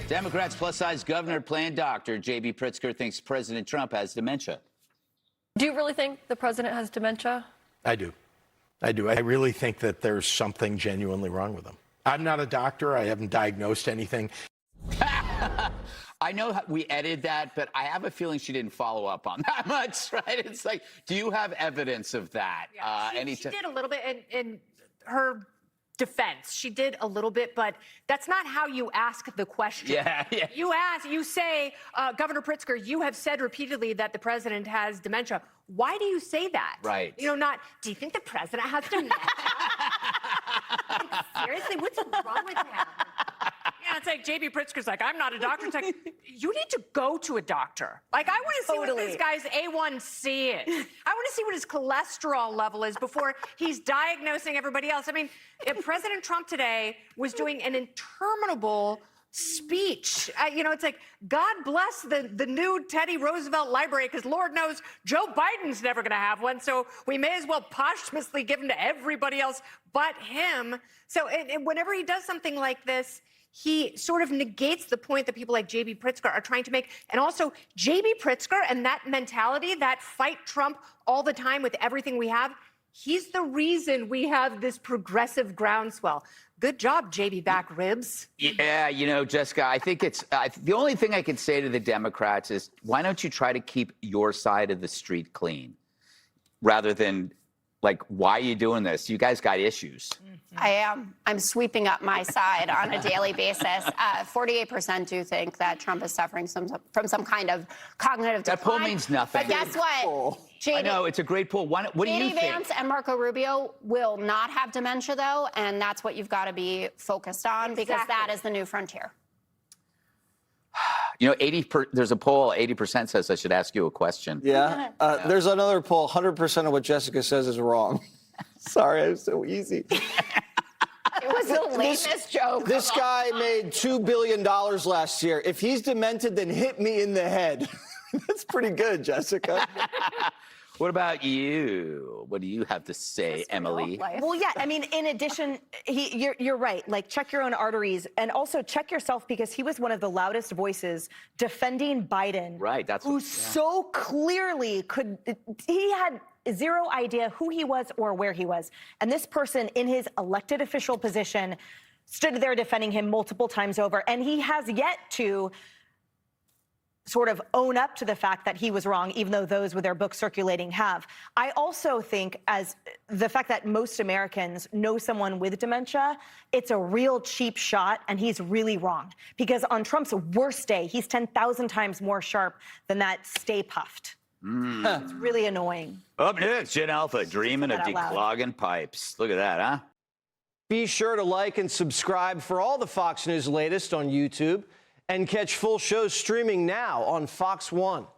Democrats' plus-size governor planned doctor J.B. Pritzker thinks President Trump has dementia. Do you really think the president has dementia? I do. I really think that there's something genuinely wrong with him. I'm not a doctor. I haven't diagnosed anything. I know we edited that, but I have a feeling she didn't follow up on that much, right? It's like, do you have evidence of that? Yeah, she did a little bit in her defense. She did a little bit, but that's not how you ask the question. Yeah. You say, Governor Pritzker, you have said repeatedly that the president has dementia. Why do you say that? Right. Not, do you think the president has dementia? Like, seriously, what's wrong with him? It's like J.B. Pritzker's like, I'm not a doctor. It's like, you need to go to a doctor. Like, I want to see what this guy's A1C is. I want to see what his cholesterol level is before he's diagnosing everybody else. I mean, if President Trump today was doing an interminable speech. It's like, God bless the new Teddy Roosevelt Library, because Lord knows Joe Biden's never going to have one, so we may as well posthumously give him to everybody else but him. So whenever he does something like this, he sort of negates the point that people like J.B. Pritzker are trying to make. And also, J.B. Pritzker and that mentality, that fight Trump all the time with everything we have, he's the reason we have this progressive groundswell. Good job, J.B. back ribs. Yeah, Jessica, I think it's the only thing I can say to the Democrats is, why don't you try to keep your side of the street clean rather than, like, why are you doing this? You guys got issues. I am. I'm sweeping up my side on a daily basis. 48% do think that Trump is suffering from some kind of cognitive decline. That poll means nothing. But guess what? I know, it's a great poll. What do you think? JD Vance and Marco Rubio will not have dementia, though, and that's what you've got to be focused on, because that is the new frontier. There's a poll, 80% says I should ask you a question. Yeah. There's another poll, 100% of what Jessica says is wrong. Sorry, it was so easy. It was the lamest joke. This guy made $2 billion last year. If he's demented, then hit me in the head. That's pretty good, Jessica. What about you? What do you have to say, Emily? Well, yeah, I mean, in addition, you're right. Like, check your own arteries, and also check yourself, because he was one of the loudest voices defending Biden. Right, who so clearly he had zero idea who he was or where he was. And this person in his elected official position stood there defending him multiple times over, and he has yet to sort of own up to the fact that he was wrong, even though those with their books circulating have. I also think, as the fact that most Americans know someone with dementia, it's a real cheap shot, and he's really wrong. Because on Trump's worst day, he's 10,000 times more sharp than that Stay Puffed. It's really annoying. Up next, Gen Alpha, dreaming of declogging pipes. Look at that, huh? Be sure to like and subscribe for all the Fox News latest on YouTube, and catch full shows streaming now on Fox One.